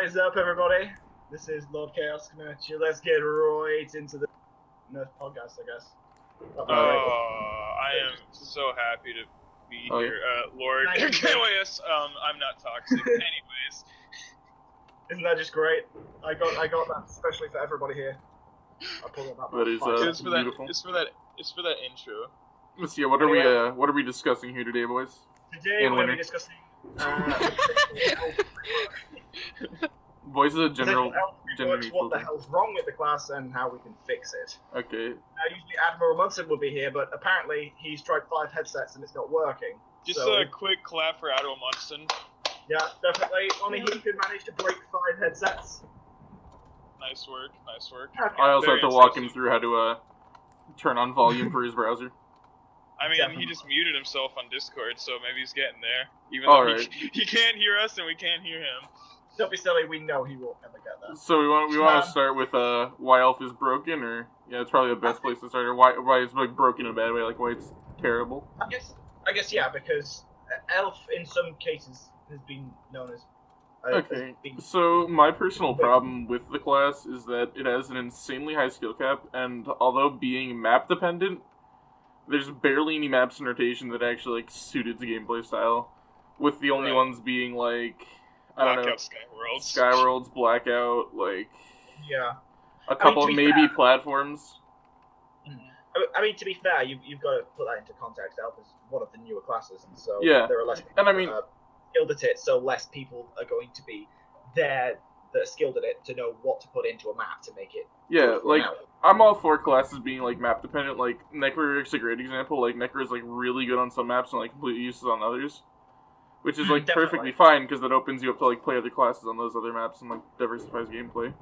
is up, everybody? This is Lord Chaos coming at you. Let's get right into the Nerfed Podcast, I guess. I am so happy to be here, Lord KOS. I'm not toxic, anyways. Isn't that just great? I got that especially for everybody here. I pulled it up. That is beautiful. It's for that intro. Let's see. What are we discussing here today, boys? Today we're going to be discussing. Voice is a general. What the hell's wrong with the class and how we can fix it. Okay. Usually Admiral Munson would be here, but apparently he's tried 5 headsets and it's not working. Just a quick clap for Admiral Munson. Yeah, definitely. Only he could manage to break 5 headsets. Nice work. Okay. I also have to walk him through how to turn on volume for his browser. I mean, he just muted himself on Discord, so maybe he's getting there. Even though he can't hear us and we can't hear him. Don't be silly, we know he won't ever get that. So we want to start with why Elf is broken, or it's probably the best place to start. Or why it's like broken in a bad way, like why it's terrible. I guess yeah, because Elf in some cases has been known as. Okay. So my personal problem with the class is that it has an insanely high skill cap, and although being map dependent, there's barely any maps in rotation that actually like suited the gameplay style. With the only ones being like. I don't know. Skyworlds, Blackout, a couple of maybe platforms. I mean, to be fair, you've got to put that into context. Elf is one of the newer classes, and so there are less people skilled at it, so less people are going to be there that are skilled at it to know what to put into a map to make it. Yeah, I'm all for classes being map dependent. Like Necrar's a great example. Like Necrar is really good on some maps and completely useless on others. Which is perfectly fine because that opens you up to play other classes on those other maps and diversifies gameplay.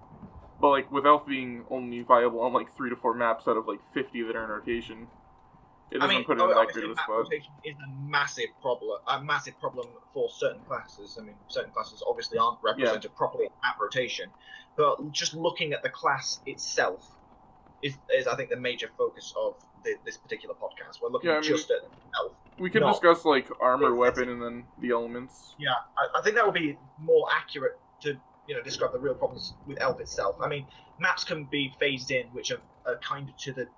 But with Elf being only viable on 3 to 4 maps out of 50 that are in rotation, it doesn't put it in that great of a spot. Rotation is a massive problem for certain classes. I mean, certain classes obviously aren't represented properly in map rotation, but just looking at the class itself is I think the major focus of this particular podcast. We're looking just at Elf. We could discuss armor, weapon, and then the elements. Yeah, I think that would be more accurate to describe the real problems with Elf itself. I mean, maps can be phased in, which are kind of to the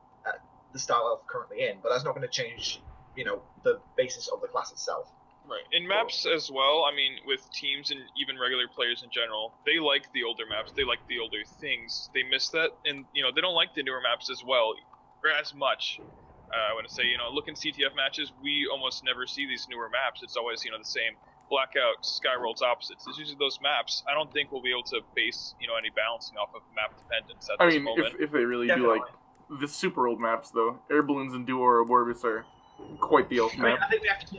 style Elf currently in, but that's not going to change the basis of the class itself. Right. In maps as well, I mean, with teams and even regular players in general, they like the older maps. They like the older things. They miss that, and they don't like the newer maps as well, or as much. I want to say, look in CTF matches, we almost never see these newer maps. It's always, the same Blackout, Skyworlds, opposites. It's usually those maps. I don't think we'll be able to base, any balancing off of map dependence at this moment. If they really do the super old maps, though, Air Balloons and Duo Orbis are quite the Elf map. I think we have to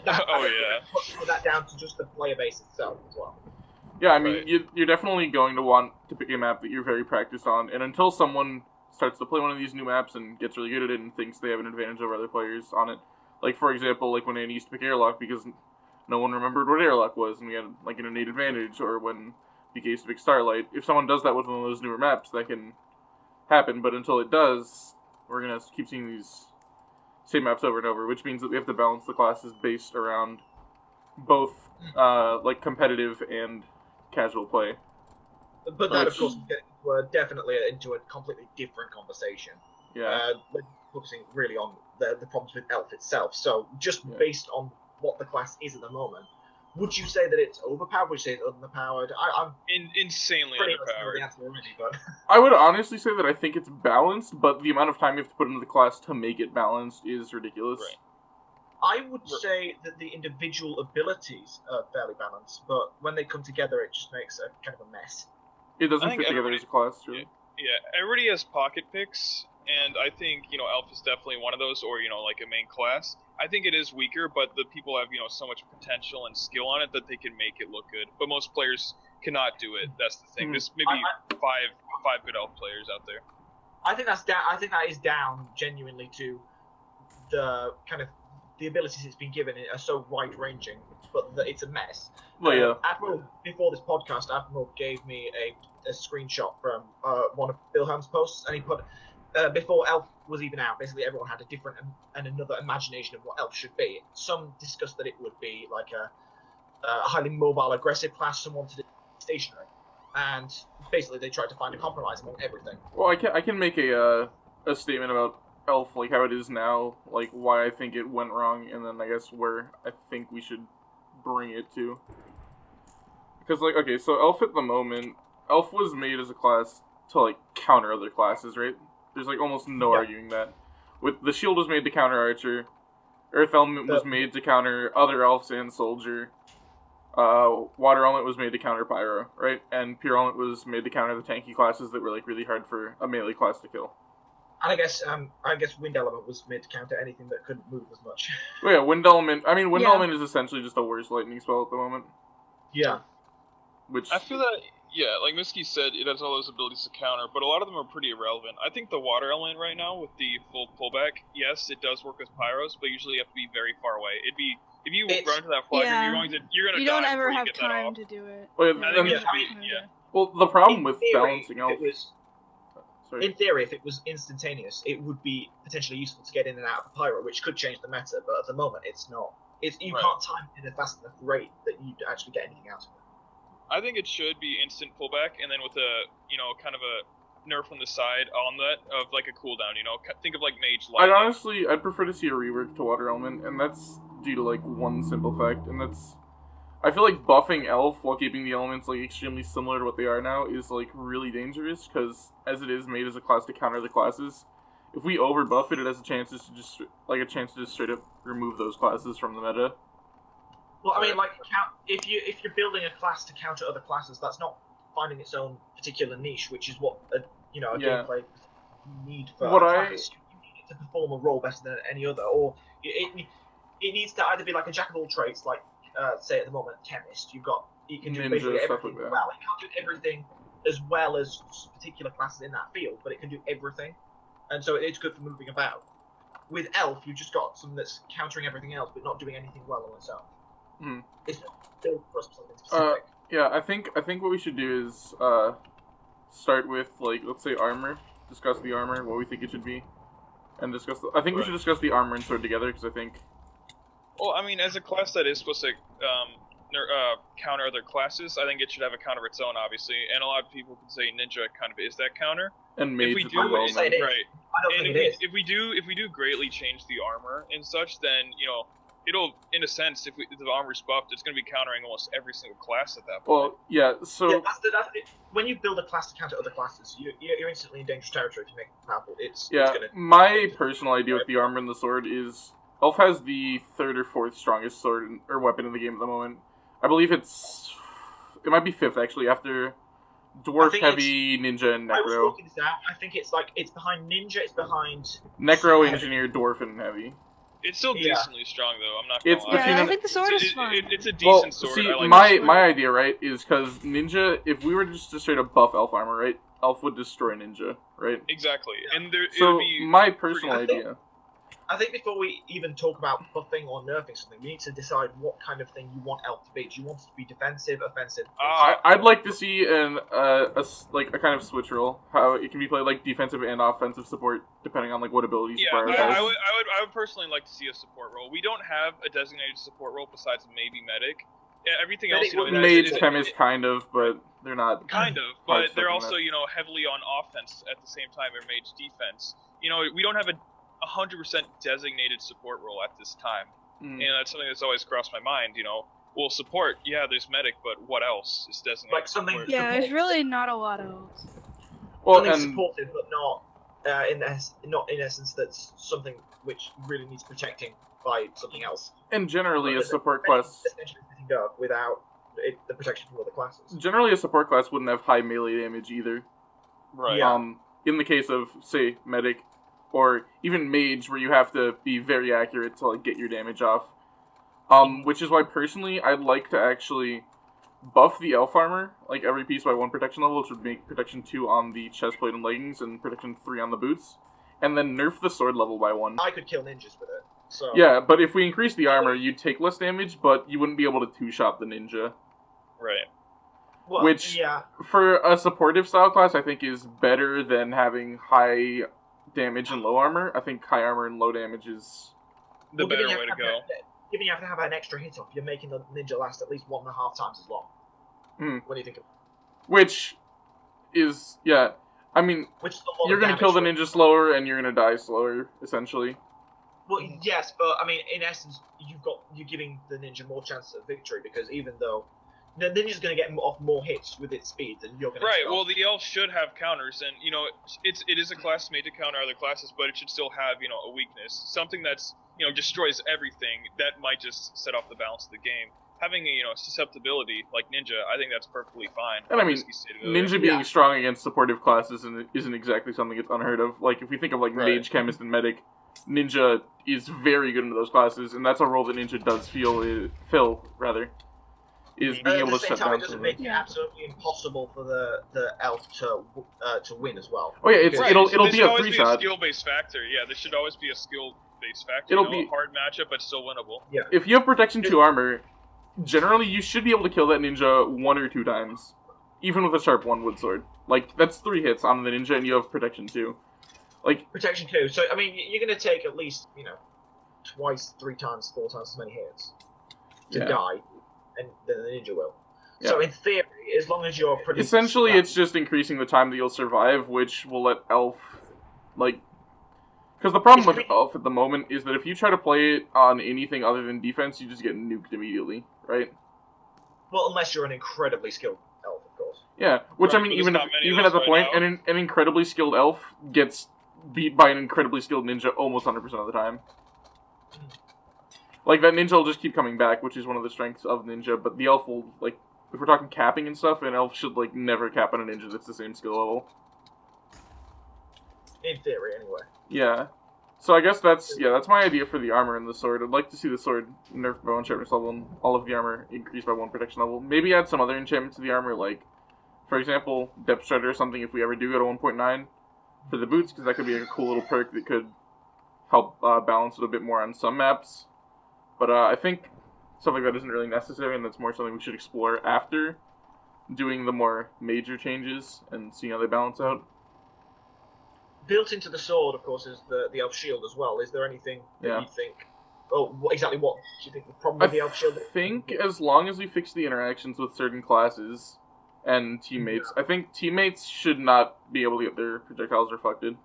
put that down to just the player base itself as well. Yeah, I mean, you're definitely going to want to pick a map that you're very practiced on, and until someone starts to play one of these new maps and gets really good at it and thinks they have an advantage over other players on it. For example, when Andy used to pick Airlock because no one remembered what Airlock was and we had an innate advantage, or when BK used to pick Starlight. If someone does that with one of those newer maps, that can happen, but until it does, we're going to keep seeing these same maps over and over, which means that we have to balance the classes based around both competitive and casual play. But that, of course, we're definitely into a completely different conversation. Yeah. We're focusing really on the problems with Elf itself. So, just based on what the class is at the moment, would you say that it's overpowered? Would you say it's underpowered? I'm insanely underpowered. I would honestly say that I think it's balanced, but the amount of time you have to put into the class to make it balanced is ridiculous. Right. I would say that the individual abilities are fairly balanced, but when they come together, it just makes a kind of a mess. It doesn't fit together as a class, really. Yeah, everybody has pocket picks, and I think, Elf is definitely one of those, or, a main class. I think it is weaker, but the people have, so much potential and skill on it that they can make it look good. But most players cannot do it. That's the thing. There's maybe five good Elf players out there. I think that's down. I think that is down genuinely to the kind of the abilities it's been given are so wide-ranging, but that it's a mess. Well, yeah. Admiral, before this podcast, Admiral gave me a screenshot from one of Wilhelm's posts, and he put, before Elf was even out, basically everyone had a different and another imagination of what Elf should be. Some discussed that it would be a highly mobile, aggressive class. Some wanted it stationary. and basically they tried to find a compromise among everything. Well, I can make a statement about Elf, like how it is now, like why I think it went wrong, and then I guess where I think we should bring it to. Because, like, okay, so Elf at the moment, Elf was made as a class to, like, counter other classes, right? There's, like, almost no arguing that. With the Shield was made to counter Archer, Earth Element was made to counter other Elves and Soldier, Water Element was made to counter Pyro, right? And Pure Element was made to counter the tanky classes that were, like, really hard for a melee class to kill. And I guess Wind Element was made to counter anything that couldn't move as much. Well, yeah, Wind Element, I mean, Wind Element is essentially just a worse lightning spell at the moment. Yeah. Which... I feel that, yeah, like Misky said, it has all those abilities to counter, but a lot of them are pretty irrelevant. I think the Water Element right now, with the full pullback, yes, it does work with Pyros, but usually you have to be very far away. If you run to that flag, you're going to die. You don't ever have time to do it. Well, well, the problem with balancing out... In theory, if it was instantaneous, it would be potentially useful to get in and out of the Pyro, which could change the meta, but at the moment, it's not. You can't time it in a fast enough rate that you actually get anything out of it. I think it should be instant pullback, and then with a, kind of a nerf on the side on that of, like, a cooldown, Think of, like, Mage Lightning. I'd prefer to see a rework to Water Element, and that's due to, like, one simple fact, and that's... I feel like buffing Elf while keeping the elements, like, extremely similar to what they are now is, like, really dangerous, because as it is made as a class to counter the classes, if we overbuff it, it has a chance to just straight up remove those classes from the meta. Well, I mean, like, if you're building a class to counter other classes, that's not finding its own particular niche, which is what a gameplay need for a class. You need it to perform a role better than any other, or it needs to either be like a jack of all trades, like say at the moment, Chemist. You can do basically everything well. It can't do everything as well as particular classes in that field, but it can do everything, and so it's good for moving about. With Elf, you've just got something that's countering everything else, but not doing anything well on its own. It's not built for something specific. Yeah, I think what we should do is start with, like, let's say armor. Discuss the armor, what we think it should be, and discuss. I think we should discuss the armor and sword together, because I think. Well, I mean, as a class that is supposed to counter other classes, I think it should have a counter of its own, obviously. And a lot of people could say Ninja kind of is that counter. And Mage if we do greatly change the armor and such, then it'll, in a sense, if the armor's buffed, it's going to be countering almost every single class at that point. Well, yeah, so... Yeah, that's when you build a class to counter other classes, you're instantly in dangerous territory if you make it powerful. It's my personal idea with the armor and the sword is... Elf has the 3rd or 4th strongest sword or weapon in the game at the moment. I believe it might be 5th, actually, after Dwarf, Heavy, Ninja, and Necro. I was looking this out. I think it's behind Ninja, it's behind... Necro, Engineer, Dwarf, and Heavy. It's still decently strong, though. I'm not gonna lie. Yeah, I think the sword is fun. It's a decent sword. See, I like my idea, right, is because Ninja, if we were just to straight up buff Elf armor, right, Elf would destroy Ninja, right? Exactly. Yeah. And my personal idea... I think before we even talk about buffing or nerfing something, we need to decide what kind of thing you want Elf to be. Do you want it to be defensive, offensive? I'd like to see a kind of switch role, how it can be played like defensive and offensive support, depending on like what abilities. Yeah, I would personally like to see a support role. We don't have a designated support role besides maybe medic. Everything else, Mage, Chemist, kind of, but they're not. Kind of, but they're also heavily on offense at the same time. They're mage defense. We don't have a 100% designated support role at this time, and that's something that's always crossed my mind. Well, support, there's medic, but what else is designated? Like something. Support? Yeah, there's really not a lot else. Well, something supportive, but not in essence that's something which really needs protecting by something else. And generally, a support class essentially go without the protection from other classes. Generally, a support class wouldn't have high melee damage either. Right. Yeah. In the case of, say, medic. Or even mage, where you have to be very accurate to like get your damage off. Which is why personally I'd like to actually buff the elf armor, like every piece by 1 protection level, which would make protection 2 on the chestplate and leggings, and protection 3 on the boots, and then nerf the sword level by 1. I could kill ninjas with it. So yeah, but if we increase the armor, you'd take less damage, but you wouldn't be able to 2-shot the ninja. Right. Well, which, for a supportive style class, I think is better than having high damage and low armor. I think high armor and low damage is the better way to go. Given you have to have an extra hit off, you're making the ninja last at least 1.5 times as long. What do you think of Which is, yeah, I mean, Which is a lot you're of going to kill the damage. ninja slower, and you're going to die slower, essentially. Well, yes, but I mean, in essence, you're giving the ninja more chances of victory because even though the ninja's going to get off more hits with its speed than you're going to. Right. Well, the elf should have counters, and it is a class made to counter other classes, but it should still have a weakness, something that's destroys everything. That might just set off the balance of the game. Having a susceptibility like ninja, I think that's perfectly fine. And I mean, ninja being strong against supportive classes isn't exactly something that's unheard of. Like if we think of like mage, chemist, and medic, ninja is very good into those classes, and that's a role that ninja does fill. Is being able to shut down. It doesn't make it absolutely impossible for the elf to win as well. Oh yeah, it'll be a 3-shot. Be a skill-based factor. Yeah, this should always be a skill-based factor. It'll be a hard matchup, but still winnable. Yeah. If you have protection 2 armor, generally you should be able to kill that ninja 1 or 2 times, even with a sharp 1 wood sword. Like that's 3 hits on the ninja, and you have protection 2. Like protection 2. So I mean, you're going to take at least twice, 3 times, 4 times as many hits to die. And then the ninja will. Yeah. So in theory, as long as you're pretty... Essentially, it's just increasing the time that you'll survive, which will let Elf, like... Because the problem with Elf at the moment is that if you try to play it on anything other than defense, you just get nuked immediately, right? Well, unless you're an incredibly skilled Elf, of course. Yeah, which I mean, even at the point, an incredibly skilled Elf gets beat by an incredibly skilled ninja almost 100% of the time. Like, that ninja will just keep coming back, which is one of the strengths of ninja, but the elf will, like, if we're talking capping and stuff, an elf should, like, never cap on a ninja that's the same skill level. In theory, anyway. Yeah. So I guess that's my idea for the armor and the sword. I'd like to see the sword nerfed by 1 sharpness level and all of the armor increased by 1 protection level. Maybe add some other enchantment to the armor, like, for example, Depth Strider or something if we ever do go to 1.9 for the boots, because that could be a cool little perk that could help balance it a bit more on some maps. But I think stuff like that isn't really necessary, and that's more something we should explore after doing the more major changes and seeing how they balance out. Built into the sword, of course, is the elf shield as well. Is there anything that you think... Oh, exactly what do you think the problem with the elf shield is? I think as long as we fix the interactions with certain classes and teammates, I think teammates should not be able to get their projectiles reflected.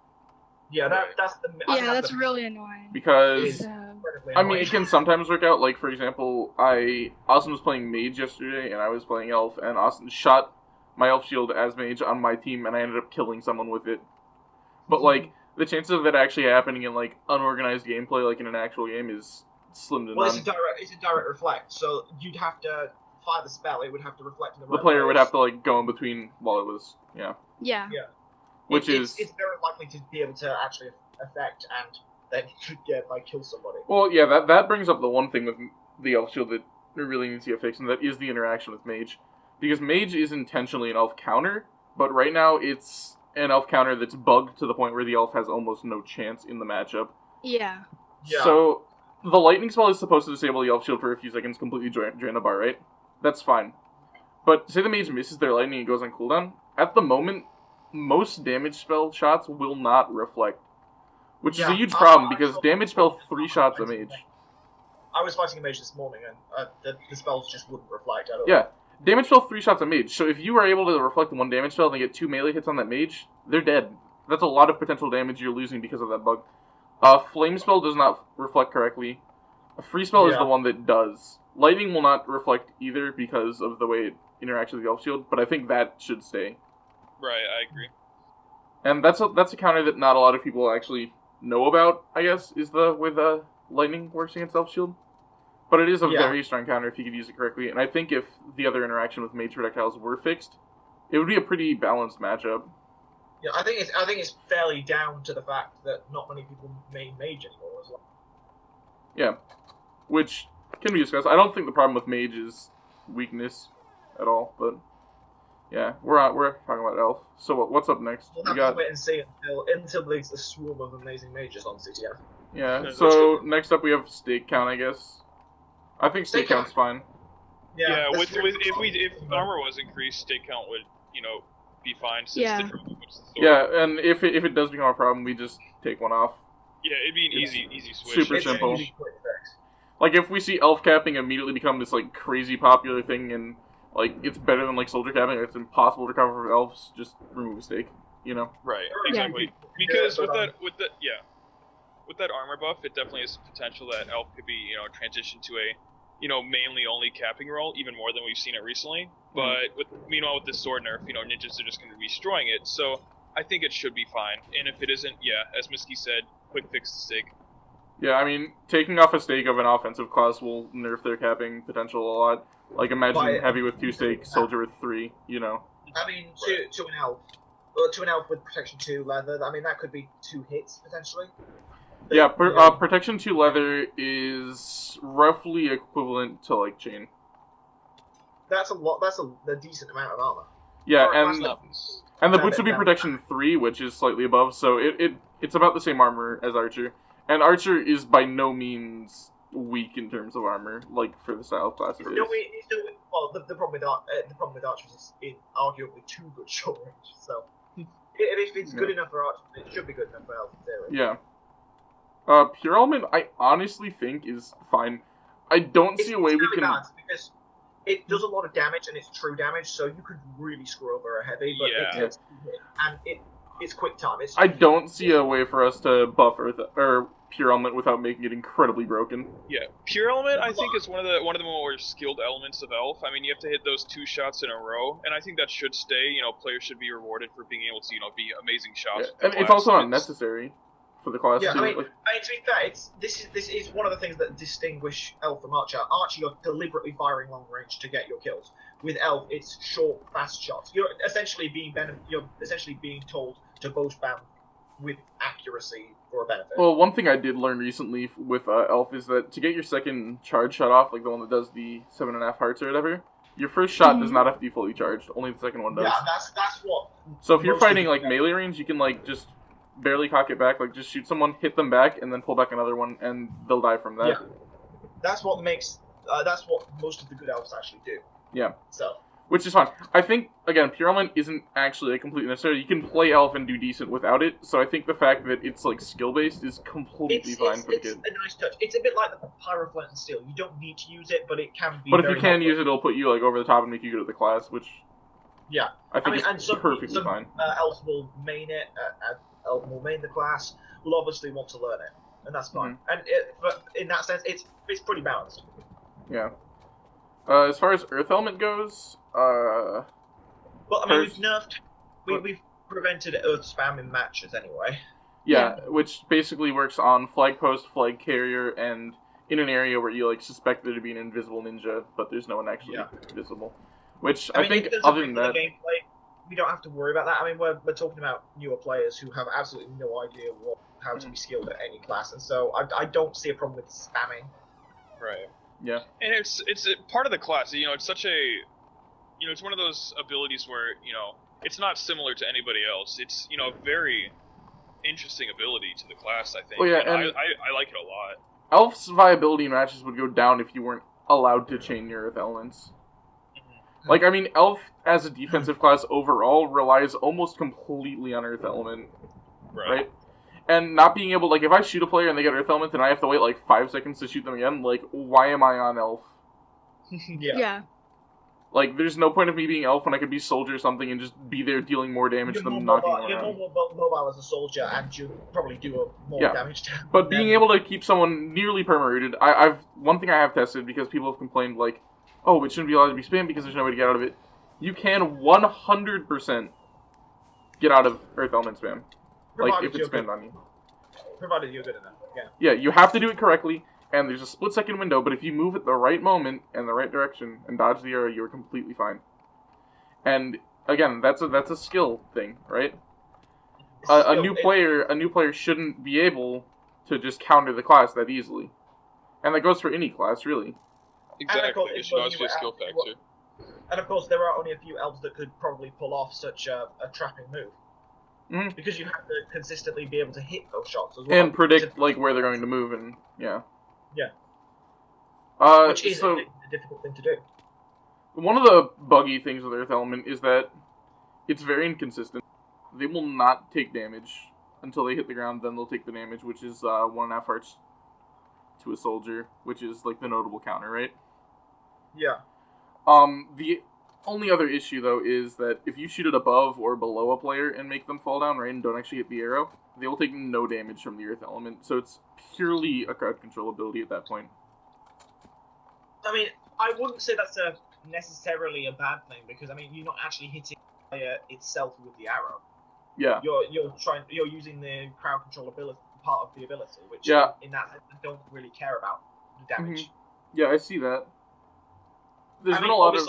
Yeah, that's really annoying. Because, I mean, it can sometimes work out. Like, for example, Austin was playing mage yesterday, and I was playing elf, and Austin shot my elf shield as mage on my team, and I ended up killing someone with it. But, like, the chances of that actually happening in, like, unorganized gameplay, like in an actual game, is slim to none. Well, it's a direct reflect, so you'd have to fire the spell, it would have to reflect in the right player place. Would have to, like, go in between while it was, Yeah. Which it's very likely to be able to actually affect and then kill somebody. Well, yeah, that brings up the one thing with the elf shield that really needs to get fixed, and that is the interaction with mage. Because mage is intentionally an elf counter, but right now it's an elf counter that's bugged to the point where the elf has almost no chance in the matchup. Yeah. So, the lightning spell is supposed to disable the elf shield for a few seconds, completely drain the bar, right? That's fine. But say the mage misses their lightning and goes on cooldown, at the moment, most damage spell shots will not reflect. Which is a huge problem, because damage spell 3 shots a mage. I was fighting a mage this morning, and the spells just wouldn't reflect at all. Yeah, damage spell 3 shots a mage, so if you are able to reflect 1 damage spell and get 2 melee hits on that mage, they're dead. That's a lot of potential damage you're losing because of that bug. Flame spell does not reflect correctly. A free spell is the one that does. Lightning will not reflect either because of the way it interacts with the elf shield, but I think that should stay. Right, I agree. And that's a counter that not a lot of people actually know about, I guess, is the way the lightning works against elf shield. But it is a very strong counter if you could use it correctly, and I think if the other interaction with mage projectiles were fixed, it would be a pretty balanced matchup. Yeah, I think it's fairly down to the fact that not many people main mage anymore as well. Yeah, which can be discussed. I don't think the problem with mage is weakness at all, but yeah, we're talking about elf. So what's up next? We'll have to wait and see until there's a swarm of amazing mages on CTF. Yeah. So next up we have stake count, I guess. I think stake count's fine. Yeah. If armor was increased, stake count would be fine. Since the sword. Yeah, and if it does become a problem, we just take 1 off. Yeah, it'd be an easy switch. Super simple. Like if we see elf capping immediately become this like crazy popular thing in Like, it's better than, like, soldier capping. It's impossible to cover for elves. Just remove a stake, you know? Right, exactly. Because with that armor buff, it definitely has potential that elf could be, transitioned to a, mainly only capping role, even more than we've seen it recently. But meanwhile, with this sword nerf, ninjas are just going to be destroying it. So I think it should be fine. And if it isn't, as Misky said, quick fix the stake. Yeah, I mean, taking off a stake of an offensive class will nerf their capping potential a lot. Like, imagine heavy with 2 stakes, soldier with 3, I mean, to an elf, to an elf with protection 2 leather, I mean, that could be 2 hits, potentially. Yeah, protection 2 leather is roughly equivalent to, like, chain. That's a lot, that's a decent amount of armor. Yeah, and the boots would be protection 3, which is slightly above, so it's about the same armor as Archer. And Archer is by no means weak in terms of armor, like, for the style of class it is. Well, the problem with Archers is it's arguably too good short range, so... If it's good enough for Archers, it should be good enough for Elf in theory. Yeah. Pure Element, I honestly think is fine. I don't see a way we can... Balanced because it does a lot of damage, and it's true damage, so you could really screw over a heavy, but it takes 2 hits, and it's quick time. I don't see a way for us to buff or Pure Element without making it incredibly broken. Yeah, Pure Element I think is one of the more skilled elements of Elf. I mean, you have to hit those 2 shots in a row, and I think that should stay. Players should be rewarded for being able to be amazing shots. Yeah. And it's also not necessary for the class too. I mean, to be fair, this is one of the things that distinguish Elf from Archer. Archer, you're deliberately firing long range to get your kills. With Elf, it's short, fast shots. You're essentially being told to bow spam with accuracy for a benefit. Well, one thing I did learn recently with Elf is that to get your second charge shot off, like the one that does the 7.5 hearts or whatever, your first shot does not have to be fully charged. Only the second one does. Yeah, that's what. So if you're fighting like melee range, you can like just barely cock it back, like just shoot someone, hit them back, and then pull back another one, and they'll die from that. Yeah, that's what makes. That's what most of the good elves actually do. Yeah. So. Which is fine. I think, again, Pure Element isn't actually a completely necessary. You can play Elf and do decent without it, so I think the fact that it's, like, skill-based is completely fine for the kid. It's a nice touch. It's a bit like the Pyroflint and Steel. You don't need to use it, but it can be But if you can use it, it'll put you, like, over the top and make you good at the class, which... Yeah. I think is perfectly fine. Elves will main it, Elf will main the class, will obviously want to learn it, and that's fine. And but in that sense, it's pretty balanced. Yeah. As far as Earth Element goes, well, I mean, we've prevented Earth spam in matches anyway. Yeah, which basically works on flag post, flag carrier, and in an area where you like suspect there to be an invisible ninja, but there's no one actually visible. Which I think, other than that, gameplay, we don't have to worry about that. I mean, we're talking about newer players who have absolutely no idea how to be skilled at any class, and so I don't see a problem with spamming. Right. Yeah. And it's part of the class. It's such a, it's one of those abilities where it's not similar to anybody else. It's a very interesting ability to the class. I think. Oh yeah, and I like it a lot. Elf's viability in matches would go down if you weren't allowed to chain your Earth elements. Like, I mean, Elf, as a defensive class overall, relies almost completely on Earth Element. Right? And not being able, like, if I shoot a player and they get Earth Element and I have to wait, like, 5 seconds to shoot them again, like, why am I on Elf? Yeah. Like, there's no point of me being Elf when I could be Soldier or something and just be there dealing more damage than them knocking around. You're more mobile as a soldier, and you probably do more damage to them. But being able to keep someone nearly perma-rooted, one thing I have tested, because people have complained, like, oh, it shouldn't be allowed to be spammed because there's no way to get out of it. You can 100% get out of Earth Element spam. Like, if it's spammed on you. Provided you're good enough, Yeah, you have to do it correctly, and there's a split-second window, but if you move at the right moment and the right direction and dodge the arrow, you're completely fine. And, again, that's a skill thing, right? A new player shouldn't be able to just counter the class that easily. And that goes for any class, really. Exactly, it's not just a skill factor. And of course, there are only a few elves that could probably pull off such a trapping move. Mm-hmm. Because you have to consistently be able to hit those shots as well. And predict, like, where they're going to move, and, yeah. Yeah. Which is a difficult thing to do. One of the buggy things with Earth Element is that it's very inconsistent. They will not take damage until they hit the ground, then they'll take the damage, which is 1.5 hearts to a soldier, which is, like, the notable counter, right? Yeah. The only other issue, though, is that if you shoot it above or below a player and make them fall down, right, and don't actually hit the arrow, they will take no damage from the earth element, so it's purely a crowd control ability at that point. I mean, I wouldn't say that's necessarily a bad thing, because, I mean, you're not actually hitting the player itself with the arrow. Yeah. You're using the crowd control ability, part of the ability, which in that sense, I don't really care about the damage. Mm-hmm. Yeah, I see that. There's been a lot of...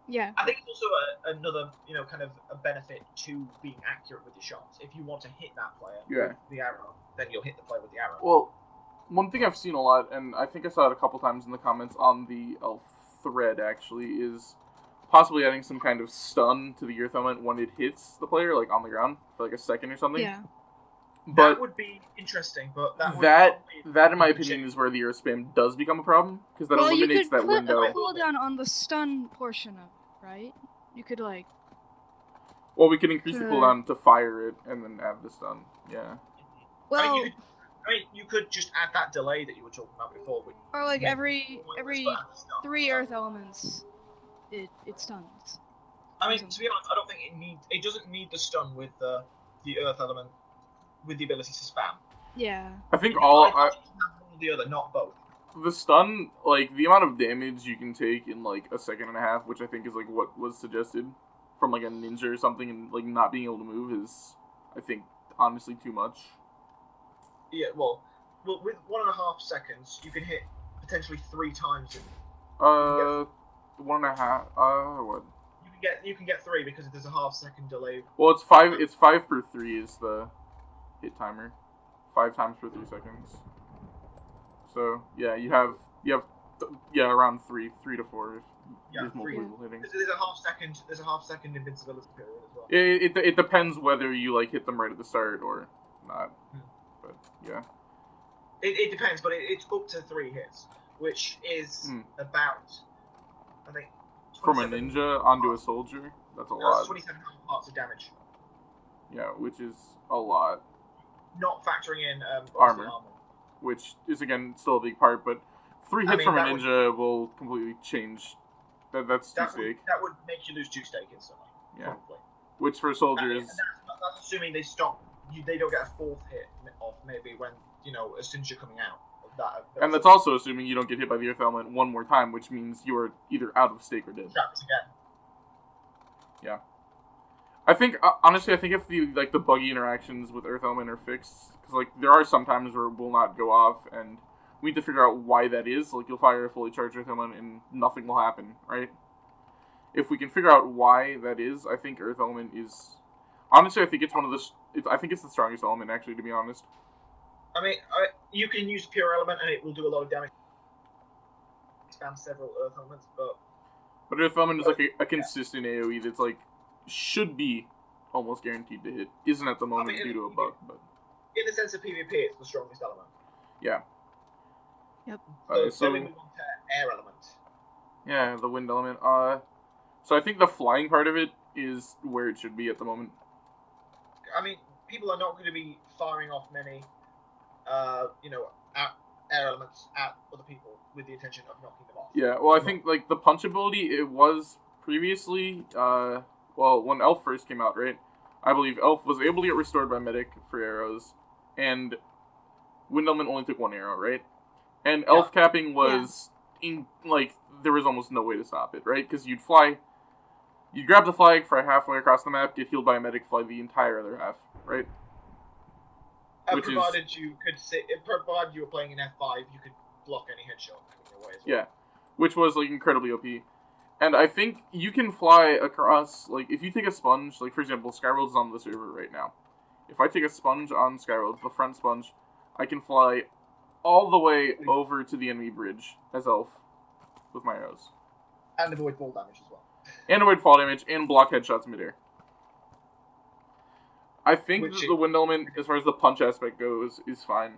Yeah. I think it's also another, kind of a benefit to being accurate with your shots. If you want to hit that player with the arrow, then you'll hit the player with the arrow. Well, one thing I've seen a lot, and I think I saw it a couple times in the comments on the Elf thread, actually, is possibly adding some kind of stun to the earth element when it hits the player, like on the ground, for like a second or something. Yeah. But that would be interesting, but that in my opinion, is where the earth spam does become a problem, because that eliminates that window. You could put a cooldown on the stun portion of it, right? You could, like... Well, we could increase the cooldown to fire it, and then add the stun, yeah. Well... you could just add that delay that you were talking about before. Or, like, every 3 earth elements, it stuns. I mean, to be honest, I don't think it doesn't need the stun with the earth element, with the ability to spam. Yeah. I think the other, not both. The stun, like, the amount of damage you can take in, like, a second and a half, which I think is, like, what was suggested from, like, a ninja or something, and, like, not being able to move is, I think, honestly too much. Yeah, well, with 1.5 seconds, you can hit potentially 3 times. 1.5, what? You can get 3 because there's a half-second delay. Well, it's 5 per 3 is the hit timer. 5 times per 3 seconds. So, yeah, you have around 3 to 4 if there's multiple people hitting. There's a half-second invincibility period as well. It depends whether you, like, hit them right at the start or not. But, yeah. It depends, but it's up to 3 hits, which is about, I think, from a ninja onto a soldier, that's a lot. 27 parts of damage. Yeah, which is a lot. Not factoring in armor, which is again still a big part, but 3 hits from a ninja will completely change. That's 2 stake. That would make you lose 2 stake instantly. Yeah. Probably. Which for soldiers. That's assuming they stop. They don't get a 4th hit off maybe when as soon as you're coming out. And that's also assuming you don't get hit by the earth element one more time, which means you are either out of stake or dead. Trapped again. Yeah. I think, honestly, if the buggy interactions with earth element are fixed, because, like, there are some times where it will not go off, and we need to figure out why that is. Like, you'll fire a fully charged earth element and nothing will happen, right? If we can figure out why that is, I think earth element is... Honestly, I think it's I think it's the strongest element, actually, to be honest. I mean, you can use pure element and it will do a lot of damage. Expand several earth elements, but earth element is like a consistent AoE that's like should be almost guaranteed to hit. Isn't at the moment due to a bug, but in the sense of PvP, it's the strongest element. Yeah. Yep. So we move on to air element. Yeah, the wind element. So I think the flying part of it is where it should be at the moment. I mean, people are not going to be firing off many, air elements at other people with the intention of knocking them off. Yeah, well, I think, like, the punch ability, it was previously, when Elf first came out, right? I believe Elf was able to get restored by Medic for arrows, and Wind Element only took 1 arrow, right? And Elf capping was, there was almost no way to stop it, right? Because you'd grab the flag, fly halfway across the map, get healed by a Medic, fly the entire other half, right? Provided you were playing in F5, you could block any headshot coming your way as well. Yeah, which was, like, incredibly OP. And I think you can fly across, like, if you take a sponge, like, for example, Skyworlds is on the server right now. If I take a sponge on Skyworlds, the front sponge, I can fly all the way over to the enemy bridge as Elf with my arrows. And avoid fall damage as well. And avoid fall damage and block headshots midair. I think the wind element, as far as the punch aspect goes, is fine.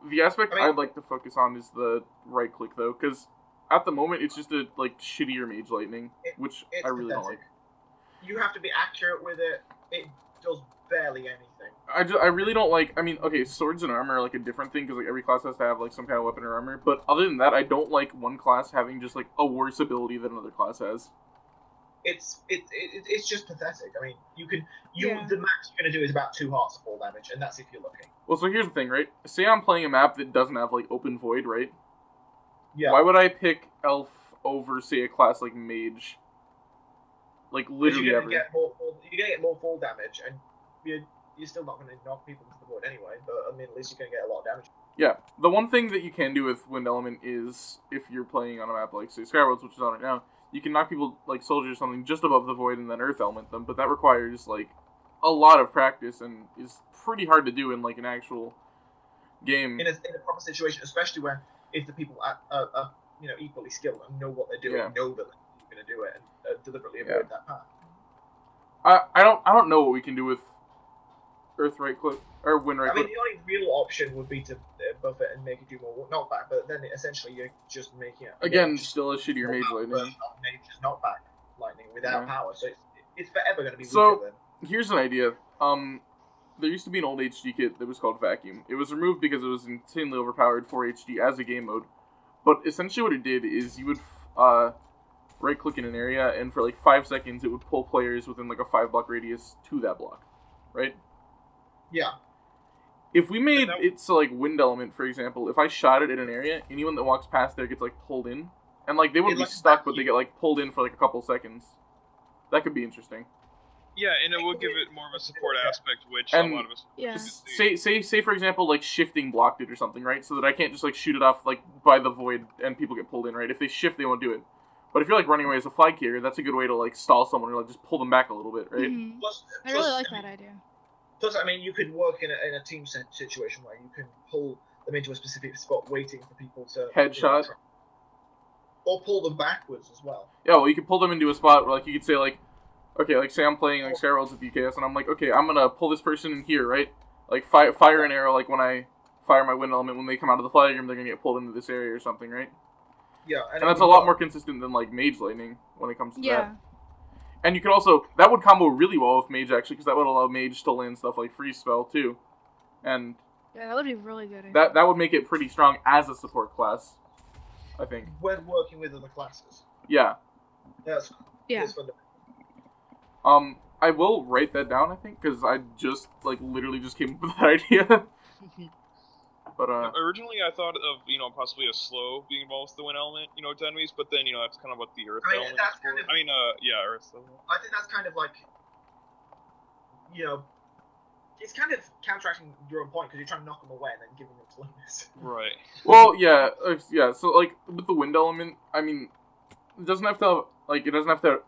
The aspect I'd like to focus on is the right click, though, because at the moment it's just a shittier mage lightning, which I really don't like. You have to be accurate with it. It does barely anything. I really don't like. I mean, okay, swords and armor are like a different thing because like every class has to have like some kind of weapon or armor. But other than that, I don't like one class having just like a worse ability than another class has. it's just pathetic. I mean, Yeah. the max you're gonna do is about 2 hearts of fall damage, and that's if you're lucky. Well, so here's the thing, right? Say I'm playing a map that doesn't have, like, open void, right? Yeah. Why would I pick Elf over, say, a class like Mage? Like, literally you're ever. gonna get more fall damage, and you're still not gonna knock people into the void anyway. But I mean, at least you're gonna get a lot of damage. Yeah. The one thing that you can do with Wind Element is, if you're playing on a map like, say, Skyworlds, which is on right now, you can knock people, like, soldiers or something, just above the void and then Earth Element them, but that requires, like, a lot of practice and is pretty hard to do in, like, an actual game. In a proper situation, especially when if the people are equally skilled and know what they're doing, know that they're going to do it, and deliberately avoid that path. I don't know what we can do with Earth right click or Wind right click. I mean, the only real option would be to buff it and make it do more knockback, but then essentially you're just making it Again, still a shittier Mage Lightning. Mage's knockback lightning without power, so it's forever going to be So weaker than. here's an idea. There used to be an old HD kit that was called Vacuum. It was removed because it was insanely overpowered for HD as a game mode. But essentially what it did is you would right-click in an area, and for like 5 seconds it would pull players within like a 5-block radius to that block. Right? Yeah. If we made it so like Wind Element, for example, if I shot it in an area, anyone that walks past there gets like pulled in. And like they wouldn't be stuck, but they get like pulled in for like a couple seconds. That could be interesting. Yeah, and it will give it more of a support aspect, which And a lot of us. Yeah. Say for example, like shifting blocked it or something, right? So that I can't just like shoot it off like by the void and people get pulled in, right? If they shift, they won't do it. But if you're like running away as a flag carrier, that's a good way to like stall someone or like just pull them back a little bit, right? Mhm. Plus, I really like that idea. Plus, I mean, you could work in a team situation where you can pull them into a specific spot, waiting for people to Headshot. Or pull them backwards as well. Yeah, well, you could pull them into a spot where like you could say like, okay, like say I'm playing like Skyworlds with UKS, and I'm like, okay, I'm gonna pull this person in here, right? Like fire an arrow, like when I fire my Wind Element, when they come out of the flag room, they're gonna get pulled into this area or something, right? Yeah, and that's a lot more consistent than like Mage Lightning when it comes to that. Yeah. And you could also, that would combo really well with Mage actually, because that would allow Mage to land stuff like Freeze Spell too, and Yeah, that would be really good. that would make it pretty strong as a support class, I think. When working with other classes. Yeah. That's fundamental. I will write that down, I think, because I just, like, literally just came up with that idea. But, originally I thought of, possibly a slow being involved with the Wind Element, to enemies, but then, that's kind of what the Earth Element is for. Earth Element. I think that's kind of like, it's kind of counteracting your own point, because you're trying to knock them away and then giving them slowness. Right. Well, yeah, so, like, with the Wind Element, I mean, it doesn't have to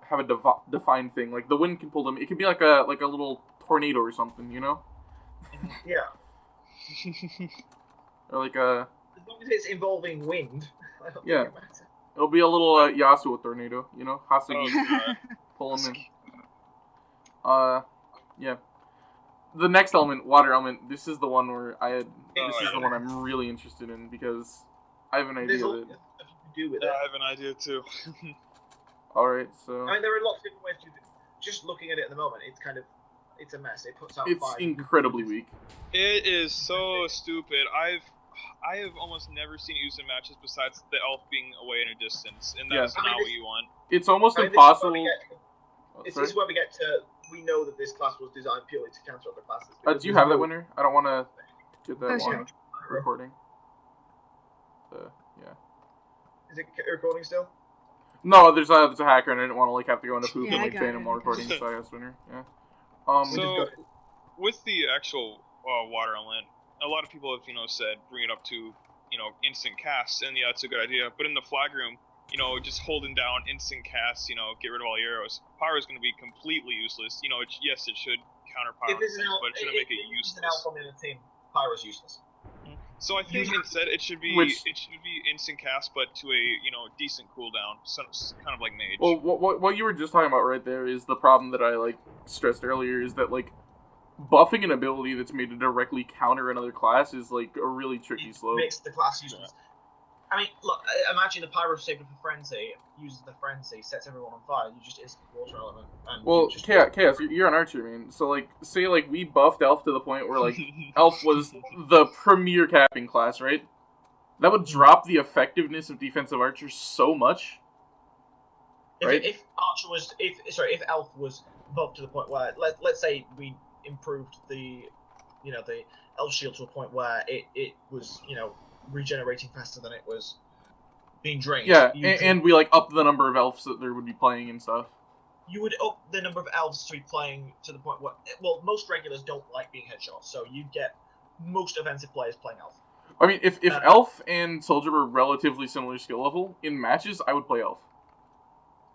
have a defined thing. Like, the wind can pull them. It could be like a little tornado or something, Yeah. Or like a... As long as it's involving wind, I don't think it matters. It'll be a little Yasuo tornado, Hasagi. Pull them in. Yeah. The next element, Water Element, this is the one where this is the one I'm really interested in, because I have an idea of it. I have an idea too. Alright, so... I mean, there are lots of different ways to do it. Just looking at it at the moment, it's a mess. It puts out It's fire. incredibly weak. It is so stupid. I have almost never seen it used in matches besides the elf being away in a distance, and that's not what you want. It's almost impossible... This is where we get to... We know that this class was designed purely to counter other classes. Do you have that, Winner? I don't want to get that long recording. Yeah. Is it recording still? No, there's a hacker, and I didn't want to have to go into poop and ban him while recording. So I guess Winner. Yeah. So with the actual Water Element, a lot of people have said bring it up to instant cast, and it's a good idea. But in the flag room, just holding down instant cast, get rid of all your arrows. Power is going to be completely useless. Yes, it should counter power, but it shouldn't make it useless. If it's an in a team, power is useless. So I think instead it should be instant cast, but to a decent cooldown, so kind of like Mage. Well, what you were just talking about right there is the problem that I stressed earlier, is that buffing an ability that's made to directly counter another class is a really tricky slope. It makes the class useless. I mean, look, imagine the Pyro Saber for Frenzy, uses the Frenzy, sets everyone on fire, you just instant Water Element. Well, Chaos, you're an archer, man. So, say, we buffed Elf to the point where, Elf was the premier capping class, right? That would drop the effectiveness of defensive archers so much. Right? If Archer was, if Elf was buffed to the point where, let's say we improved the Elf shield to a point where it was, regenerating faster than it was being drained. Yeah, and we up the number of elves that there would be playing and stuff. You would up the number of elves to be playing to the point where, well, most regulars don't like being headshots, so you get most offensive players playing Elf. I mean, if Elf and Soldier were relatively similar skill level, in matches, I would play Elf.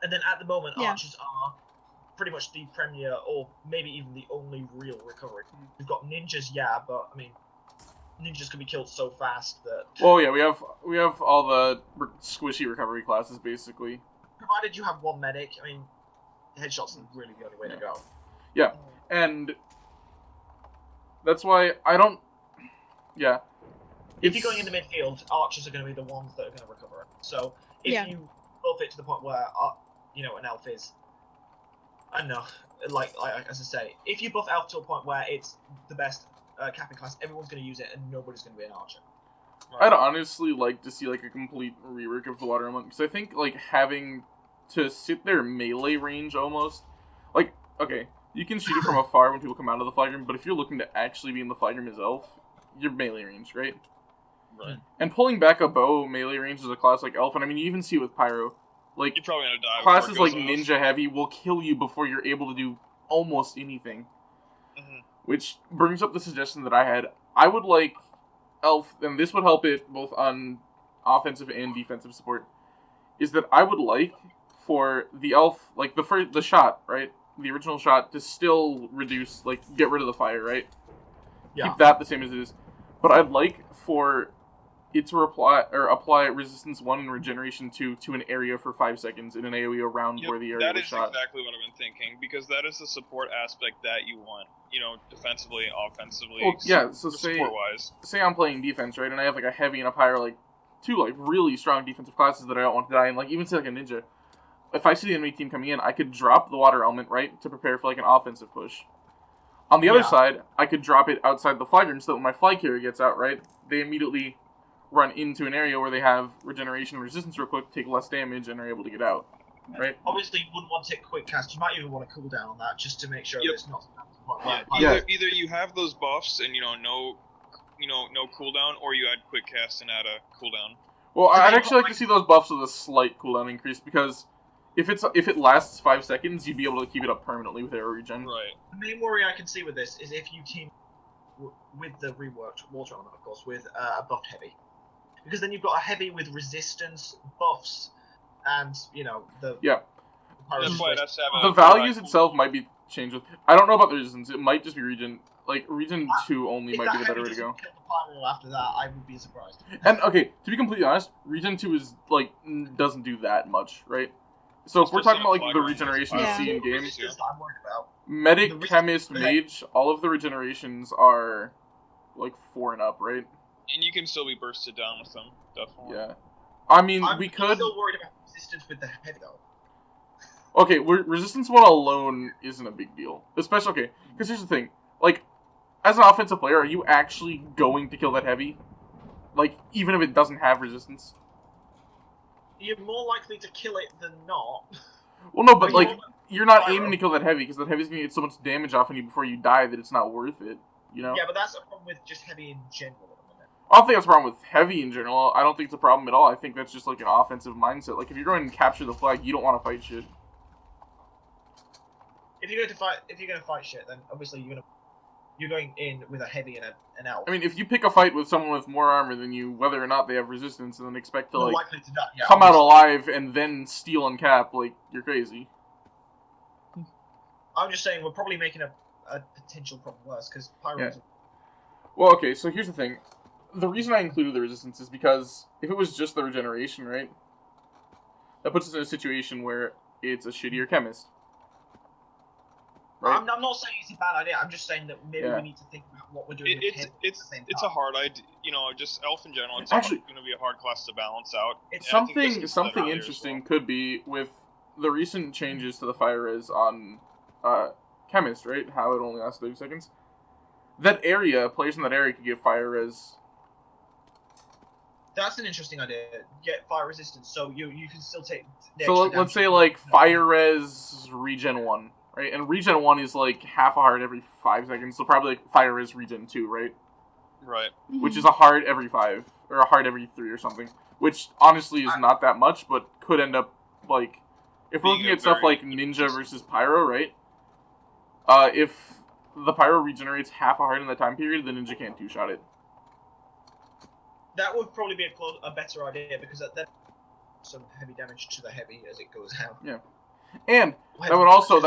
And then at the moment, Archers are pretty much the premier, or maybe even the only real recovery. We've got ninjas, but, I mean, ninjas can be killed so fast that... Well, yeah, we have all the squishy recovery classes, basically. Provided you have one medic, I mean... Headshots are really the only way to go. Yeah, and that's why I don't... Yeah. If you're going in the midfield, Archers are going to be the ones that are going to recover it. So, if you buff it to the point where, an Elf is... I don't know, as I say, if you buff Elf to a point where it's the best capping class, everyone's going to use it and nobody's going to be an Archer. Right? I'd honestly like to see, a complete rework of the water element, because I think, having... to sit there melee range almost. Okay, you can shoot it from afar when people come out of the flag room, but if you're looking to actually be in the flag room as Elf, you're melee range, right? Right. And pulling back a bow melee range is a class like Elf, and I mean, you even see it with Pyro. You're probably gonna die. Classes like Ninja Heavy will kill you before you're able to do almost anything. Mm-hmm. Which brings up the suggestion that I had. I would like Elf, and this would help it both on offensive and defensive support, is that I would like for the Elf, the shot, right? The original shot to still reduce, get rid of the fire, right? Yeah. Keep that the same as it is. But I'd like for it to apply Resistance 1 and Regeneration 2 to an area for 5 seconds in an AoE around where the area was shot. That is exactly what I've been thinking, because that is the support aspect that you want. Defensively, offensively, support-wise. Say I'm playing defense, right? And I have, a Heavy and a Pyro, two, really strong defensive classes that I don't want to die, and, even say, a Ninja. If I see the enemy team coming in, I could drop the water element, right, to prepare for, an offensive push. On the other side, I could drop it outside the flag room so that when my flag carrier gets out, right, they immediately run into an area where they have regeneration and resistance real quick, take less damage, and are able to get out, right? Obviously, you wouldn't want to take quick cast. You might even want to cool down on that just to make sure that it's not... Either you have those buffs and, no cooldown, or you add quick cast and add a cooldown. Well, I'd actually like to see those buffs with a slight cooldown increase, because... If it lasts 5 seconds, you'd be able to keep it up permanently with arrow regen. Right. The main worry I can see with this is if you team with the reworked water element, of course, with a buffed Heavy. Because then you've got a Heavy with resistance, buffs, and, the... Yeah. That's why it has to have the values itself might be changed with... I don't know about the resistance. It might just be regen... Regen 2 only might be the better way to go. Kill the pyro after that, I would be surprised. And, okay, to be completely honest, Regen 2 is, doesn't do that much, right? So if we're talking about, the regeneration you see in game, Medic, Chemist, Mage, all of the regenerations are, 4 and up, right? And you can still be bursted down with them, definitely. Yeah. I mean, we could... I'm still worried about resistance with the Heavy, though. Okay, Resistance 1 alone isn't a big deal. Especially, okay, because here's the thing. As an offensive player, are you actually going to kill that Heavy? Even if it doesn't have resistance? You're more likely to kill it than not. Well, no, but, you're not aiming to kill that Heavy, because that Heavy's gonna get so much damage off on you before you die that it's not worth it, Yeah, but that's a problem with just Heavy in general at the minute. I don't think that's a problem with Heavy in general. I don't think it's a problem at all. I think that's just, an offensive mindset. If you're going to capture the flag, you don't want to fight shit. If you're going to fight shit, then obviously you're going in with a Heavy and an Elf. I mean, if you pick a fight with someone with more armor than you, whether or not they have resistance, and then expect to, likely to die. Yeah, come out alive and then steal and cap, you're crazy. I'm just saying, we're probably making a potential problem worse, because Pyros... Yeah. Well, okay, so here's the thing. The reason I included the resistance is because if it was just the regeneration, right, that puts us in a situation where it's a shittier chemist. Right? I'm not saying it's a bad idea. I'm just saying that maybe we need to think about what we're doing with Heavy at the same time. It's a hard idea. Just Elf in general, it's actually going to be a hard class to balance out. Something interesting could be with the recent changes to the fire res on Chemist, right? How it only lasts 30 seconds. That area, players in that area could get fire res That's an interesting idea. Get fire resistance, so you can still take. So let's say like fire res regen 1, right? And regen 1 is like half a heart every 5 seconds, so probably like fire res regen 2, right? Right. Which is a heart every 5 or a heart every 3 or something. Which honestly is not that much, but could end up like if we're looking at stuff like ninja versus pyro, right? If the pyro regenerates half a heart in that time period, the ninja can't 2-shot it. That would probably be a better idea because that some heavy damage to the heavy as it goes out. Yeah, and that would also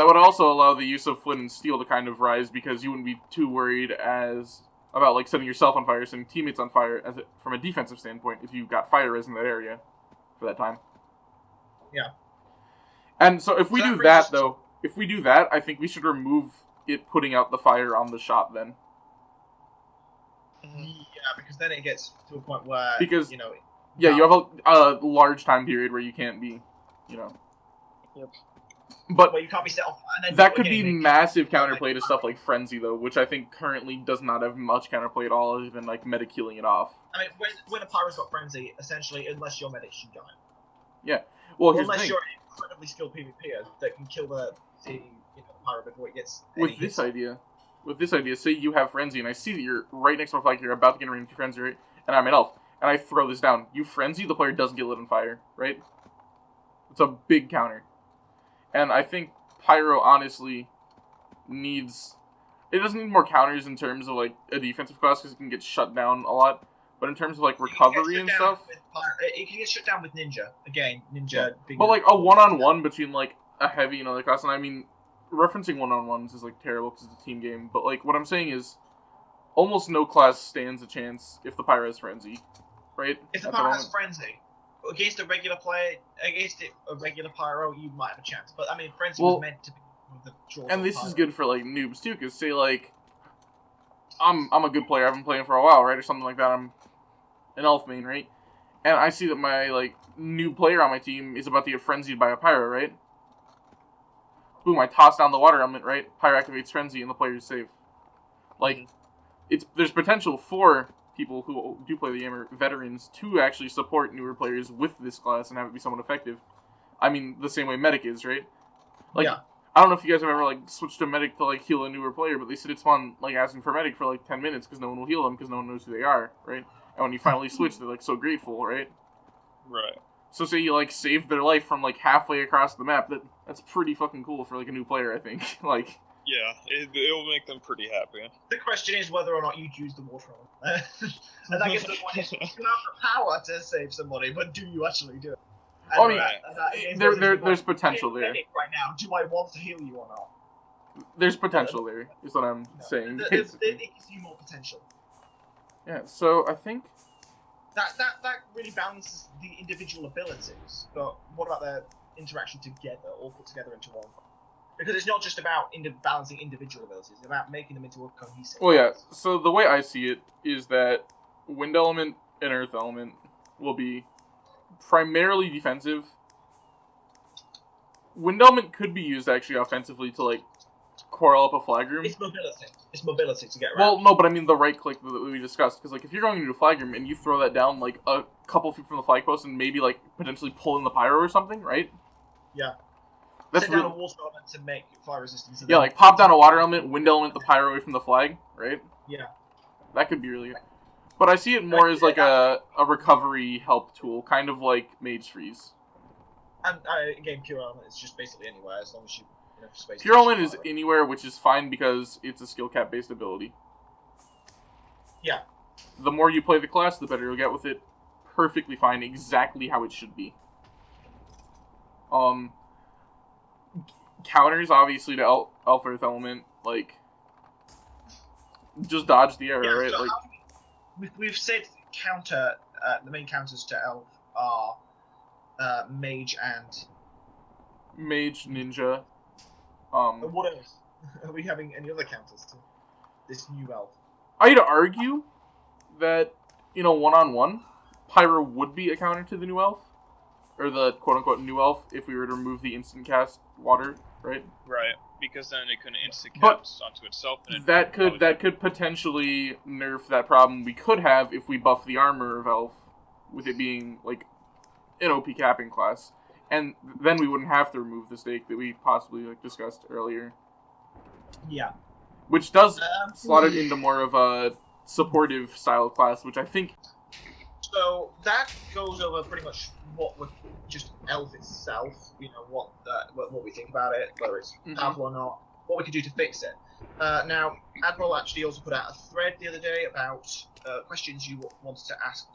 allow the use of flint and steel to kind of rise because you wouldn't be too worried about like setting yourself on fire, setting teammates on fire from a defensive standpoint if you got fire res in that area for that time. Yeah. And so if we do that though, I think we should remove it putting out the fire on the shot then. Yeah, because then it gets to a point where you have a large time period where you can't be, Yep. But you can't be set off. And then that could be massive counterplay to stuff like Frenzy though, which I think currently does not have much counterplay at all, other than like medic killing it off. I mean, when a pyro's got Frenzy, essentially, unless your medic should die. Yeah. Well, here's the thing. Unless you're an incredibly skilled PvPer that can kill the pyro before it gets. With this idea, say you have Frenzy, and I see that you're right next to a flag, you're about to get into Frenzy, right? And I'm an elf, and I throw this down. You Frenzy, the player doesn't get lit on fire, right? It's a big counter. And I think Pyro honestly it doesn't need more counters in terms of like a defensive class because it can get shut down a lot. But in terms of like recovery and stuff, it can get shut down with Ninja again. Ninja, but like a one-on-one between like a heavy and other class, and I mean, referencing one-on-ones is like terrible because it's a team game. But like what I'm saying is, almost no class stands a chance if the Pyro has Frenzy, right? If the Pyro has Frenzy. Against a regular player, a regular pyro, you might have a chance. But I mean, Frenzy was meant to be one of the draws. And this is good for like noobs too, because say like, I'm a good player, I've been playing for a while, right, or something like that. I'm an elf main, right, and I see that my like new player on my team is about to get frenzied by a pyro, right? Boom! I toss down the water element, right? Pyro activates Frenzy, and the player is safe. Like, there's potential for people who do play the game, or veterans, to actually support newer players with this class and have it be somewhat effective. I mean, the same way Medic is, right? Like, yeah. I don't know if you guys have ever, like, switched to Medic to, like, heal a newer player, but they said it's fun, like, asking for Medic for, like, 10 minutes because no one will heal them because no one knows who they are, right? And when you finally switch, they're, like, so grateful, right? Right. So say you, like, saved their life from, like, halfway across the map, that's pretty fucking cool for, like, a new player, I think. Like... Yeah, it'll make them pretty happy. The question is whether or not you'd use the water element. And I guess the point is, you have the power to save somebody, but do you actually do it? And I mean, there's potential there. Right now, do I want to heal you or not? There's potential there, is what I'm saying. It gives you more potential. Yeah, so I think... That really balances the individual abilities, but what about their interaction together, all put together into one? Because it's not just about balancing individual abilities, it's about making them into a cohesive. Well, yeah, so the way I see it is that Wind Element and Earth Element will be primarily defensive. Wind Element could be used actually offensively to, like, quarrel up a flag room. It's mobility. It's mobility to get around. Well, no, but I mean the right click that we discussed. Because, like, if you're going into a flag room and you throw that down, like, a couple feet from the flag post and maybe, like, potentially pull in the pyro or something, right? Yeah. That's set down a water element to make fire resistance. Yeah, like pop down a water element, wind element the pyro away from the flag, right? Yeah. That could be really good. But I see it more as like a recovery help tool, kind of like Mage Freeze. And again, Pure Element is just basically anywhere, as long as you have enough space. Pure Element is anywhere, which is fine because it's a skill cap based ability. Yeah. The more you play the class, the better you'll get with it. Perfectly fine, exactly how it should be. Counters, obviously, to Elf Earth Element, like, just dodge the error, right? So like, we've said the main counters to Elf are Mage and... Mage, Ninja. What else? Are we having any other counters to this new Elf? I'd argue that, one-on-one, Pyro would be a counter to the new Elf. Or the quote-unquote new Elf, if we were to remove the instant cast water, right? Right, because then it couldn't instant cast onto itself. And that could potentially nerf that problem we could have if we buff the armor of Elf with it being, like, an OP capping class. And then we wouldn't have to remove the stake that we possibly, like, discussed earlier. Yeah. Which does slot it into more of a supportive style class, which I think... So that goes over pretty much what would just Elf itself, what we think about it, whether it's powerful or not, what we could do to fix it. Now, Admiral actually also put out a thread the other day about questions everyone wanted to ask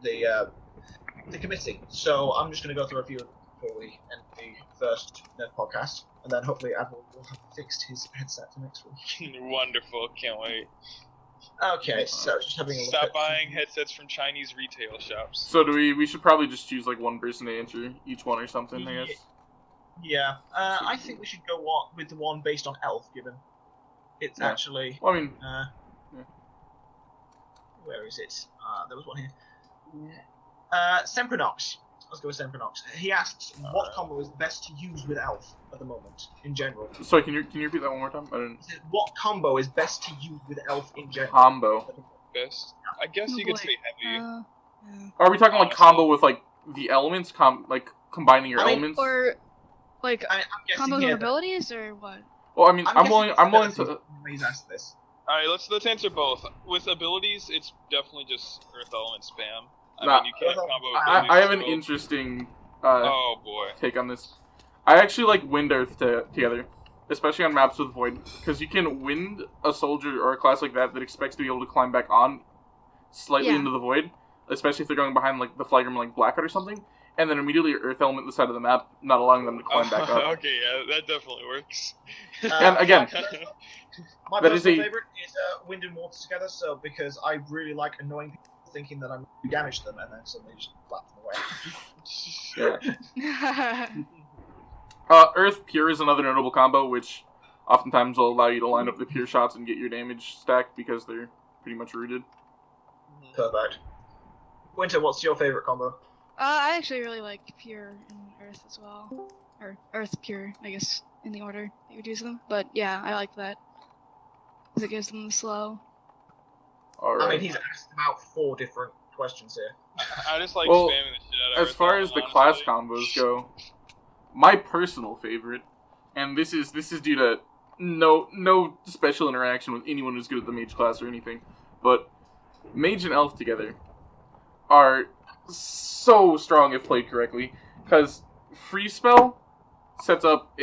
the committee. So I'm just going to go through a few before we end the first Nerfed podcast, and then hopefully Admiral will have fixed his headset for next week. Wonderful, can't wait. Okay, so just having a look. Stop buying headsets from Chinese retail shops. So we should probably just choose like one person to answer each one or something, I guess. Yeah, I think we should go with the one based on Elf, given it's actually. Well, I mean, where is it? There was one here. Sempronox. Let's go with Sempronox. He asks, what combo is best to use with Elf at the moment, in general? Sorry, can you repeat that one more time? I didn't... What combo is best to use with Elf in general? Combo. Best? I guess you could say heavy. Are we talking like combo with like the elements, like combining your elements? Or like I'm combos here of abilities, or what? Well, I mean, I'm willing to. Please ask this. All right, let's answer both. With abilities, it's definitely just Earth Element spam. I Nah, mean, you can't combo abilities. I have an interesting oh boy. take on this. I actually like Wind Earth together, especially on maps with Void, because you can wind a soldier or a class like that expects to be able to climb back on slightly into the Void, especially if they're going behind like the Flagrum like Blackout or something, and then immediately Earth Element the side of the map, not allowing them to climb back up. Okay, yeah, that definitely works. And again, my that is personal favorite is Wind and Water together. So because I really like annoying people thinking that I'm going to damage them, and then suddenly just flap them away. Earth Pure is another notable combo, which oftentimes will allow you to line up the pure shots and get your damage stacked because they're pretty much rooted. Perfect. Winter, what's your favorite combo? I actually really like Pure and Earth as well. Or Earth Pure, I guess, in the order that you would use them. But yeah, I like that. Because it gives them the slow. Alright. I mean, he's asked about 4 different questions here. I just like spamming the shit out of as far as the class combos go, my personal favorite, and this is due to no special interaction with anyone who's good at the mage class or anything, but mage and elf together are so strong if played correctly, because free spell sets up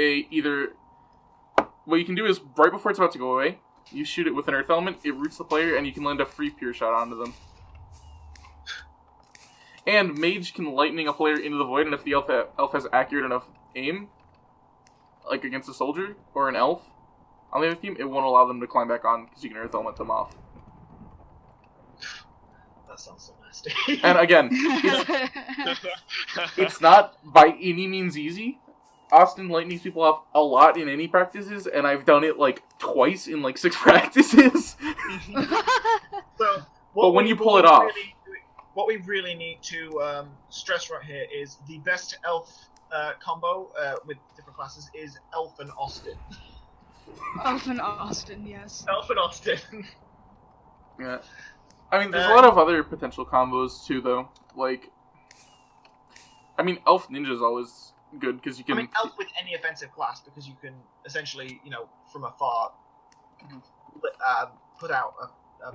what you can do is right before it's about to go away, you shoot it with an earth element, it roots the player, and you can land a free pure shot onto them. And Mage can lightning a player into the void, and if the elf has accurate enough aim, like against a soldier or an elf on the other team, it won't allow them to climb back on because you can earth element them off. That sounds so nasty. And again, it's not by any means easy. Austin lightnings people off a lot in any practices, and I've done it like twice in like 6 practices. So, but when you pull it off. What we really need to stress right here is the best elf combo with different classes is Elf and Austin. Elf and Austin, yes. Elf and Austin. Yeah. I mean, there's a lot of other potential combos too, though. Like, I mean, Elf Ninja is always good because you can. I mean, Elf with any offensive class because you can essentially, from afar, put out a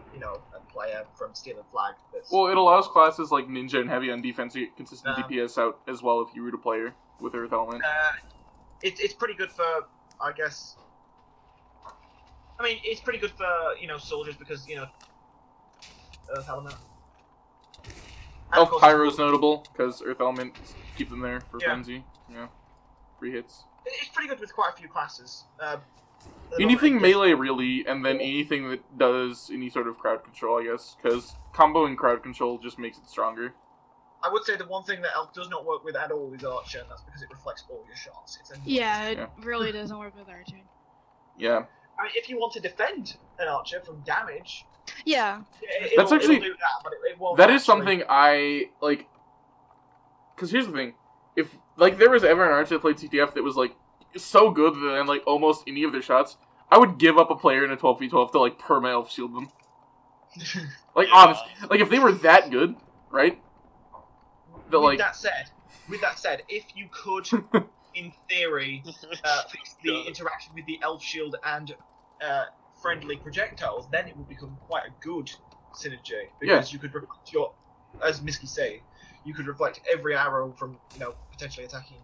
player from Stealing Flag. Well, it allows classes like Ninja and Heavy on defense to get consistent DPS out as well if you root a player with Earth Element. It's pretty good for, I guess. I mean, it's pretty good for soldiers because Earth Element. Elf Pyro's notable because Earth Element keep them there for frenzy. Free hits. It's pretty good with quite a few classes. Anything melee, really, and then anything that does any sort of crowd control, I guess, because comboing crowd control just makes it stronger. I would say the one thing that Elf does not work with at all is Archer, and that's because it reflects all your shots. It really doesn't work with Archer. Yeah. I mean, if you want to defend an Archer from damage... Yeah. That's actually... It'll do that, but it won't that is something I, like... Because here's the thing. If, there was ever an Archer that played CTF that was, so good that almost any of their shots, I would give up a player in a 12v12 to perma elf shield them. Honest, if they were that good, right? With that said, if you could, in theory, fix the interaction with the elf shield and friendly projectiles, then it would become quite a good synergy, because you could reflect as Misky say, you could reflect every arrow from potentially attacking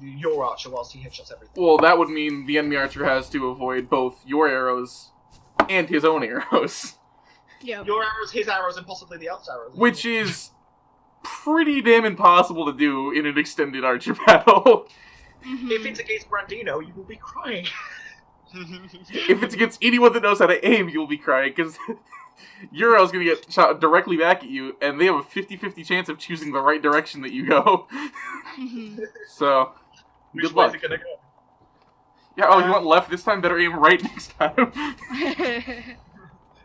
your archer whilst he headshots everything. Well, that would mean the enemy archer has to avoid both your arrows and his own arrows. Yeah. Your arrows, his arrows, and possibly the elf's arrows. Which is pretty damn impossible to do in an extended archer battle. If it's against Brandino, you will be crying. If it's against anyone that knows how to aim, you'll be crying, because your arrow's going to get shot directly back at you, and they have a 50-50 chance of choosing the right direction that you go. So, good luck. Which way is it going to go? Yeah, you went left this time? Better aim right next time.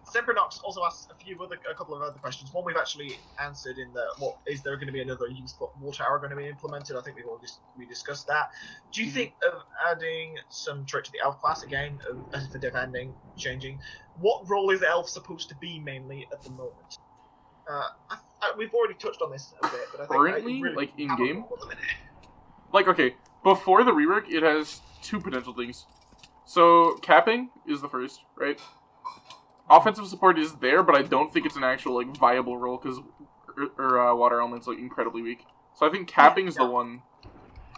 Sempernox also asks a couple of other questions. One we've actually answered in the, is there going to be another useful water arrow going to be implemented? I think we discussed that. Do you think of adding some trait to the elf class again, as for defending, changing? What role is elf supposed to be mainly at the moment? We've already touched on this a bit, but I think currently, really like in game, like okay, before the rework, it has two potential things. So capping is the first, right? Offensive support is there, but I don't think it's an actual viable role because water element's incredibly weak. So I think capping is the one,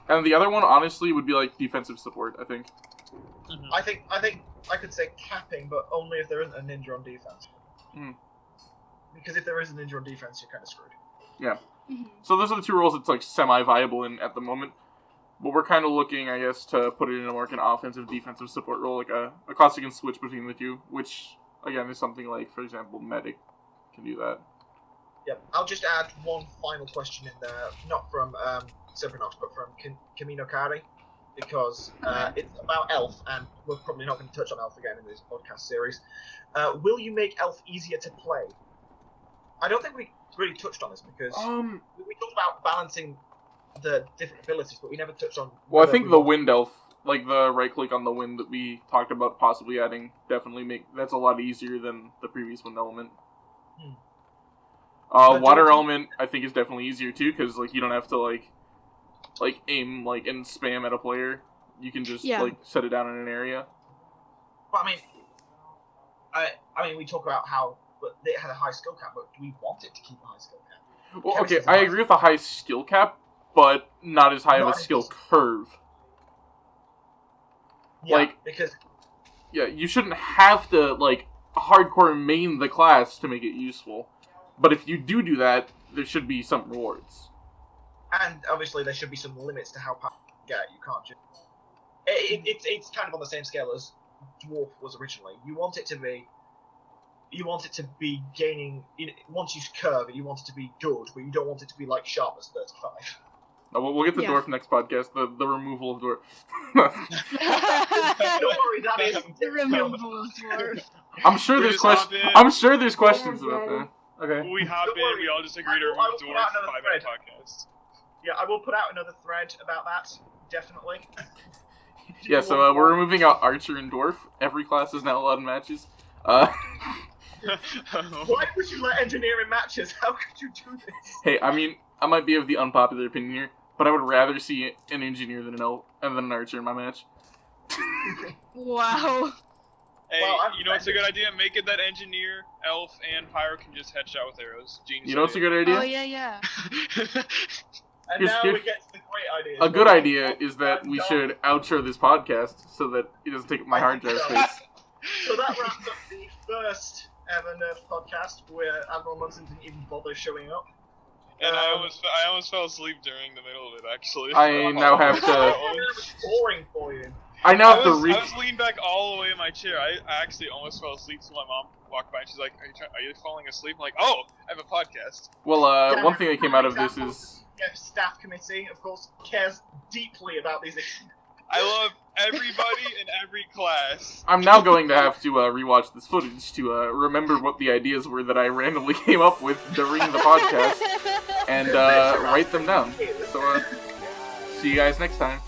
and the other one honestly would be defensive support. I think. I think I could say capping, but only if there isn't a ninja on defense. Because if there is a ninja on defense, you're kind of screwed. Yeah. So those are the two roles that's semi-viable in at the moment. But we're kind of looking, I guess, to put it in a more offensive defensive support role, a class you can switch between the two, which. Again, there's something for example, Medic can do that. Yep. I'll just add one final question in there, not from Sempernox, but from Kamino Kari, because it's about Elf, and we're probably not going to touch on Elf again in this podcast series. Will you make Elf easier to play? I don't think we really touched on this, because we talked about balancing the different abilities, but we never touched on... Well, I think the Wind Elf, the right-click on the wind that we talked about possibly adding, definitely that's a lot easier than the previous wind element. Water element, I think, is definitely easier too, because you don't have to aim and spam at a player. You can just set it down in an area. Well, I mean, we talk about how it had a high skill cap, but do we want it to keep a high skill cap? Well, okay, I agree with a high skill cap, but not as high of a skill curve. Yeah, because... Yeah, you shouldn't have to, hardcore main the class to make it useful. But if you do that, there should be some rewards. And, obviously, there should be some limits to how powerful you get. You can't just... It's kind of on the same scale as Dwarf was originally. You want it to be gaining... Once you curve, you want it to be good, but you don't want it to be, Sharp as 35. No, we'll get to Dwarf next podcast, the removal of Dwarf. Don't worry, that is the removal of Dwarf. I'm sure there's questions about that. Okay. We hop in, we all just agree to remove Dwarf 5-minute podcast. Yeah, I will put out another thread about that, definitely. Yeah, so we're removing out Archer and Dwarf. Every class is now allowed in matches. Why would you let Engineer in matches? How could you do this? Hey, I might be of the unpopular opinion here, but I would rather see an Engineer than an Archer in my match. Wow. Hey, you know what's a good idea? Make it that Engineer, Elf, and Pyro can just headshot with arrows. Genius. You know what's a good idea? Oh, yeah. And now we get to the great idea. A good idea is that we should outro this podcast so that it doesn't take up my hard drive space. So that wraps up the first ever Nerfed podcast where Admiral Munson didn't even bother showing up. And I almost fell asleep during the middle of it, actually. I now have to... It was boring for you. I now have to I was leaned back all the way in my chair. I actually almost fell asleep, so my mom walked by and she's like, are you falling asleep? I'm like, oh, I have a podcast. Well, one thing that came out of this is... Staff committee, of course, cares deeply about these issues. I love everybody in every class. I'm now going to have to rewatch this footage to remember what the ideas were that I randomly came up with during the podcast and write them down. So, see you guys next time.